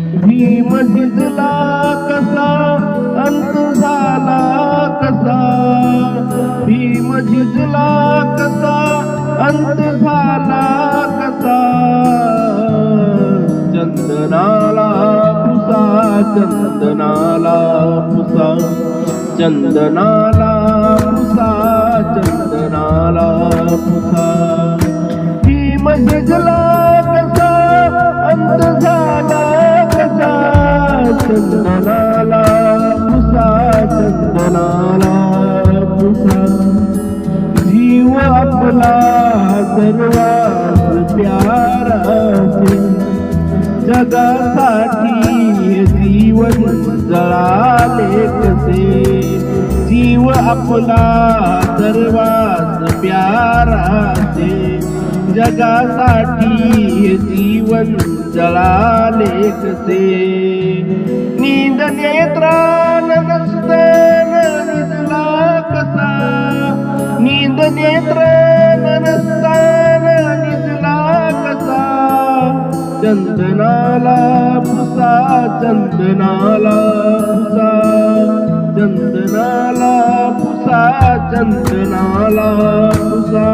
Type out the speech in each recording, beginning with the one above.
भीम झिजला कसा अंत झाला कसा, भीम झिजला कसा अंत झाला कसा, चंदनाला पुसा चंदनाला पुसा, चंदनाला पुसा चंदनाला पुसा, भीम झिजला कसा अंत झाला कसा, चंदनाला पुसा चंदनाला पुसा, जीव आपला सर्वात प्यारा से, जगासाठी जीवन जळाले कसे, जीव आपला सर्वात प्यारा से, जगासाठी जीवन जळाले कसे, नींद नेत्रान नसताना निजला कसा, नींद नेत्रान नसताना निजला कसा, चंदनाला पुसा चंदनाला पुसा, चंदनाला पुसा चंदनाला पुसा,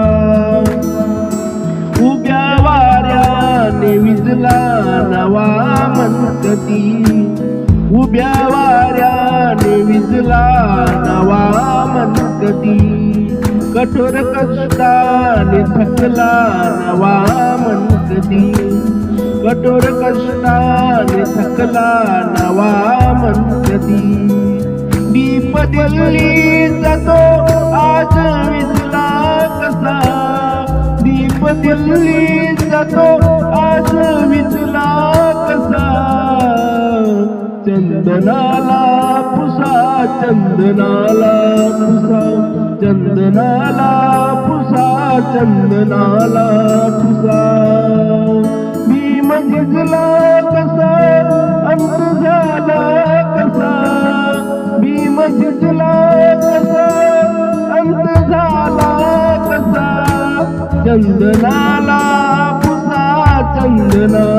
उभ्या वाऱ्याने विजला नवा मनकती, उभ्या वाऱ्याने विजला नवा मनकती, कठोर कष्टाने थकला नवा मनकती, कठोर कष्टाने थकला नवा मनकती, दीप दिल्लीचा तो आज विजला कसा, दीप दिल्लीचा तो आज विजला कसा, चंदनाला पुसा चंदनाला पुसा, चंदनाला पुसा चंदनाला पुसा, भीम झिजला कसा अंत झाला कसा, भीम झिजला कसा अंत झाला कसा, चंदनाला पुसा चंदनाला